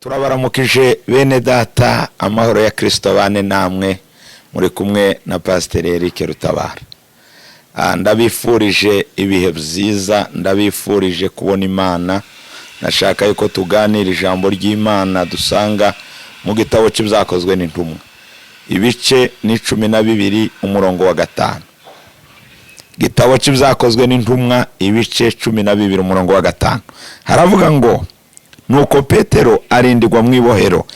Turabaramukije bene data, amahoro ya Kristo bane namwe, muri kumwe na Pastor Eric Rutabara. Ndabifurije ibihe byiza, ndabifurije kubona Imana. Nashaka yuko tuganira ijambo ry'Imana dusanga mu gitabo cy'ibyakozwe n'intumwa, ibice ni 12 umurongo wa 5. Gitabo cy'ibyakozwe n'intumwa ibice 12 umurongo wa 5. Haravuga ngo nuko Petero arindirwa mu ibohero,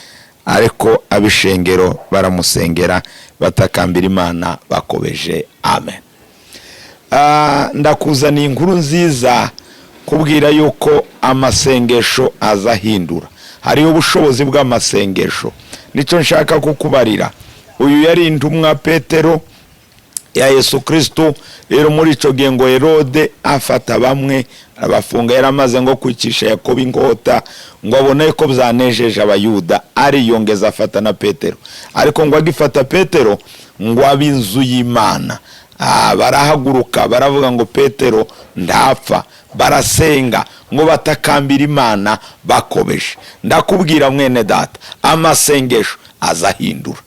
ariko abishengero baramusengera batakambira Imana bakobeje. Amen. Ndakuzaniye inkuru nziza kubwira yuko amasengesho azahindura. Hari ubushobozi bw'amasengesho, nico nshaka kukubarira. Uyu yari intumwa Petero ya Yesu Kristo. Rero muri ico gihe ngo Herode afata bamwe abafunga, yaramaze ngo kwicisha Yakobo inkota ngo abone ko byanejeje abayuda, ari yongeza afata na Petero. Ariko ngo agifata Petero ngo abinzu y'Imana barahaguruka baravuga ngo Petero ndapfa, barasenga ngo batakambira Imana bakobeje. Ndakubwira mwene data, amasengesho azahindura.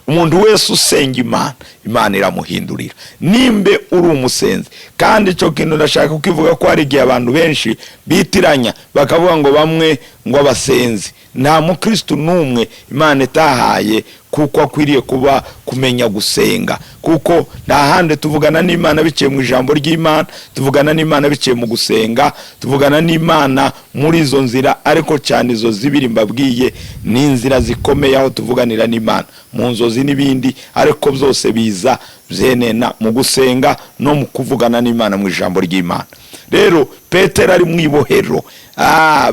Umuntu wese usenga Imana, Imana iramuhindurira. Nimbe uri umusenzi, kandi cyo kintu ndashaka kukivuga ko hari igihe abantu benshi bitiranya bakavuga ngo bamwe ngo abasenzi. Nta mukristo numwe Imana itahaye kuko akwiriye kuba kumenya gusenga, kuko nta hande tuvugana n'Imana biciye mu ijambo ry'Imana, tuvugana n'Imana biciye mu gusenga, tuvugana n'Imana muri izo nzira. Ariko cyane izo zibiri mbabwiye ni inzira zikomeye aho tuvuganira n'Imana, mu nzozi n'ibindi, ariko byose biza byenena mu gusenga no mu kuvugana n'Imana mu ijambo ry'Imana. Rero Petero ari mu ibohero,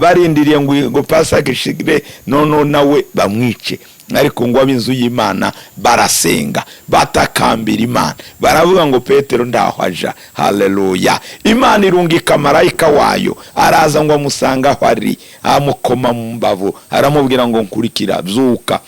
barindiriye ngo Pasaka shigire nono nawe bamwice. Ariko ngo abinzu y'Imana barasenga batakambira Imana, baravuga ngo Petero ndaho aja. Haleluya. Imana irungika marayika wayo, araza ngo amusanga aho ari, amukoma mu mbavu, aramubwira ngo nkurikira, byuka.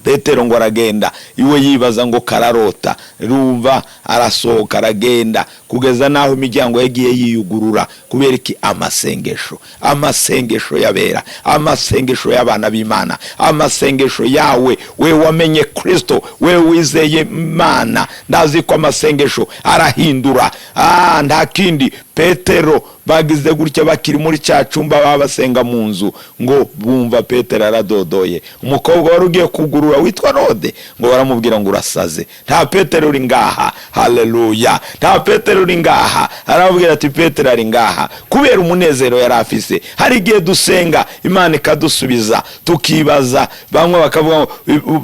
Petero ngo aragenda, iwe yibaza ngo kararota, rumva arasohoka aragenda kugeza naho imiryango yagiye yiyugurura. Kubera iki? Amasengesho. Amasengesho yabera, amasengesho y'abana b'Imana, amasengesho yawe we wamenye Kristo, we wizeye Imana. Ndazi ko amasengesho arahindura. Nta kindi. Petero bagize gutya bakiri muri cya cyumba babasenga mu nzu, ngo bumva Petero aradodoye. Umukobwa wari ugiye kugurura witwa Rode ngo baramubwira ngo urasaze, nta Petero uri ngaha. Haleluya. Nta Petero uri ngaha. Arababwira ati Petero ari ngaha kubera umunezero yari afise. Hari igihe dusenga Imana ikadusubiza tukibaza, bamwe bakavuga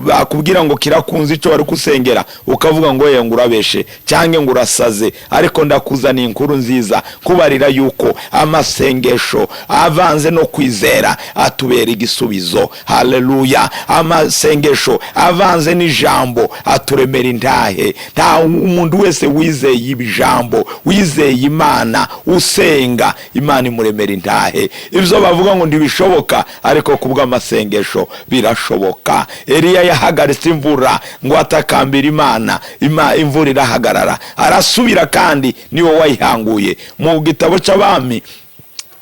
bakubwira ngo kirakunze icyo bari kusengera, ukavuga ngo ngo urabeshe cyangwa ngo urasaze. Ariko ndakuzaniye inkuru nziza kubarira yuko amasengesho avanze no kwizera atubera igisubizo. Haleluya. Amasengesho avanze n'ijambo aturemera intahe. Nta umuntu wese wizeye ibijambo, wizeye Imana, usenga, Imana imuremera intahe. Ibyo bavuga ngo ntibishoboka, ariko kubw'amasengesho birashoboka. Eliya yahagaritse imvura ngo atakambira Imana, imvura irahagarara, arasubira kandi niwe wayihanguye. Mu gitabo cy'Abami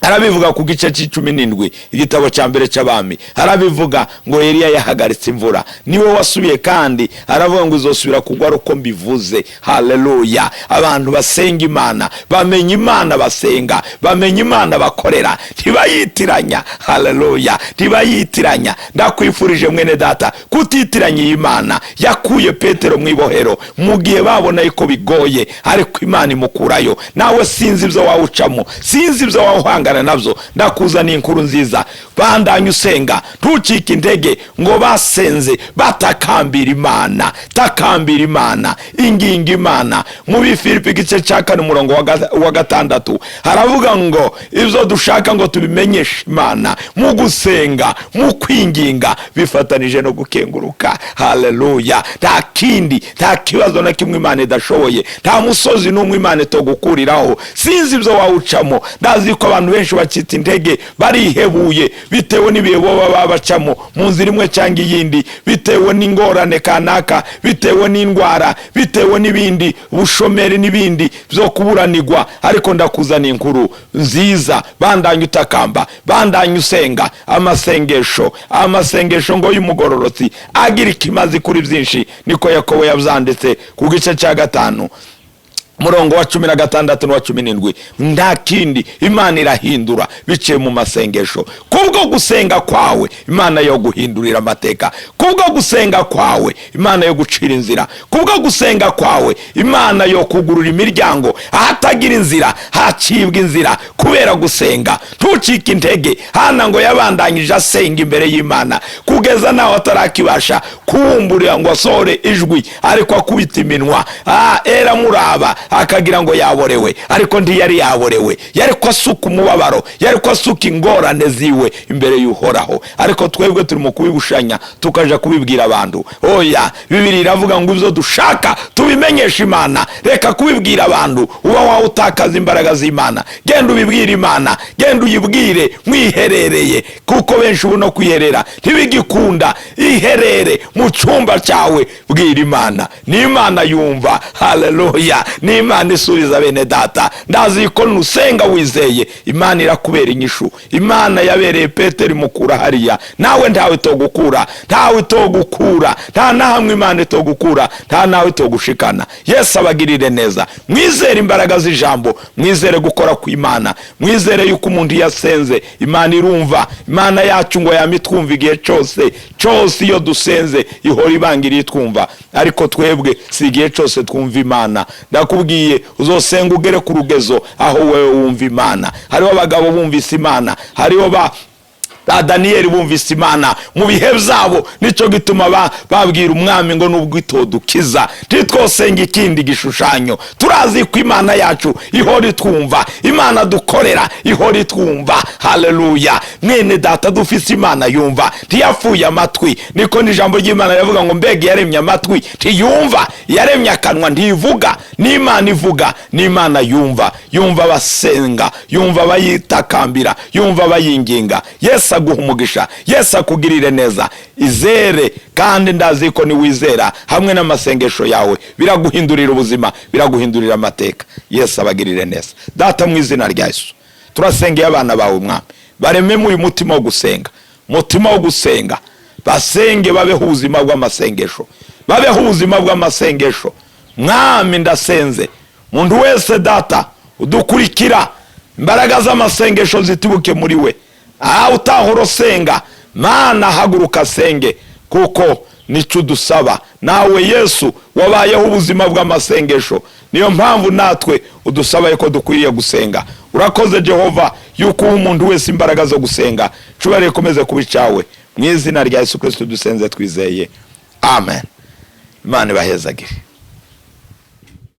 arabivuga ku gice c'17, igitabo cya mbere cy'Abami arabivuga ngo Eliya yahagaritse imvura, niwe wasubiye kandi aravuga ngo izosubira kugwa uko mbivuze. Haleluya. Abantu basenga Imana, bamenya Imana basenga, bamenya Imana bakorera, ntibayitiranya. Haleluya. Ntibayitiranya. Ndakwifurije mwene data kutitiranya Imana. Yakuye Petero mu ibohero mu gihe babona yuko bigoye, ariko Imana imukurayo. Nawe sinzi ibyo wawucamo, sinzi ibyo wawuhanga nabyo. Ndakuzaniye inkuru nziza. Bandanye usenga, ntucike intege. Ngo basenze batakambira Imana, takambira Imana, inginga Imana. Mu Bifilipi igice cya 4 umurongo wa 6 haravuga ngo ibyo dushaka ngo tubimenyeshe Imana mu gusenga, mu kwinginga, bifatanije no gukenguruka. Haleluya. Nta kindi, nta kibazo na kimwe Imana idashoboye, nta musozi n'umwe Imana itogukuriraho. Sinzi ibyo wawucamo, ndazi ko abantu benshi bacitse intege, barihebuye bitewe n'ibihe baba bacamo mu nzira imwe cyangwa iyindi, bitewe n'ingorane kanaka, bitewe n'indwara, bitewe n'ibindi, ubushomeri n'ibindi byo kuburanirwa. Ariko ndakuzana inkuru nziza, bandanye utakamba, bandanye usenga. Amasengesho ngo y'umugororotsi agira ikimazi kuri byinshi, niko Yakobo yabyanditse ku gice cya 5 murongo wa 16 na 17. Nta kindi Imana irahindura biciye mu masengesho. Kubwo gusenga kwawe Imana yo guhindurira amateka, kubwo gusenga kwawe Imana yo gucira inzira, kubwo gusenga kwawe Imana yo kugurura imiryango ahatagira inzira hacibwa inzira kubera gusenga. Ntucike intege. Hana ngo yabandanyije asenga imbere y'Imana kugeza naho atarakibasha kuwumburira ngo asore ijwi, ariko akubita iminwa. Era muraba akagira ngo yaborewe, ariko ntiyari yaborewe. Yari ko asuka umubabaro, yari ko asuka ingorane ziwe imbere y'Uhoraho. Ariko twebwe turi mu kubibushanya tukaja kubibwira abantu. Oya, Bibiliya iravuga ngo ibyo dushaka tubimenyesha Imana. Reka kubibwira abantu uba wawe utakaza imbaraga z'Imana. Genda ubibwira Imana, genda uyibwire mwiherereye, kuko benshi ubu no kwiherera ntibigikunda. Iherere mu cyumba cyawe, bwira Imana, ni Imana yumva. Haleluya, ni Imana isubiza bene data. Ndazi ko nusenga wizeye Imana irakubera inyishu. Imana yabereye Petero mukura hariya, nawe ntawe togukura, ntawe togukura, nta na hamwe Imana itogukura, nta nawe togushikana. Yesu abagirire neza. Mwizere imbaraga z'ijambo, mwizere gukora ku Imana, mwizere yuko umuntu yasenze Imana irumva. Imana yacu ngo yamitwumva igihe cyose iyo dusenze ihora ibangiriye twumva. Ariko twebwe si igihe cyose twumva Imana. Ndakubwiye uzosenga ugere ku rugezo aho wewe wumva Imana. Hariho abagabo bumvise Imana, hariho ba Daniyeli bumvise Imana mu bihe byabo. Nicyo gituma babwira umwami ngo nubwo itodukiza ntitwosenga ikindi gishushanyo. Turazi ko Imana yacu ihora itwumva, Imana dukorera ihora itwumva. Haleluya, mwene data, dufise Imana yumva, ntiyapfuye amatwi. Niko n'ijambo ry'Imana yavuga ngo mbega yaremye amatwi ntiyumva, yaremye akanwa ntivuga. Ni Imana ivuga, ni Imana yumva. Yumva basenga, yumva bayitakambira, yumva bayinginga. Yesu aguha umugisha, Yesu akugirire neza. Izere, kandi ndazi ko ni wizera hamwe n'amasengesho yawe biraguhindurira ubuzima, biraguhindurira amateka. Yesu abagirire neza. Data, mu izina rya Yesu turasengeye abana bawe Mwami, bareme mu mutima wo gusenga, mutima wo gusenga. Basenge, babeho ubuzima bw'amasengesho, babeho ubuzima bw'amasengesho. Mwami, ndasenze muntu wese Data udukurikira, imbaraga z'amasengesho zitibuke muri we. Utahora senga, Mana haguruka senge, kuko nicyo dusaba. Nawe Yesu wabayeho ubuzima bw'amasengesho, niyo mpamvu natwe udusaba yuko dukwiriye gusenga. Urakoze Jehova yuko umuntu wese imbaraga zo gusenga. Cubare komeze kubicawe mu izina rya Yesu Kristo dusenze twizeye, amen. Imana ibahezagire.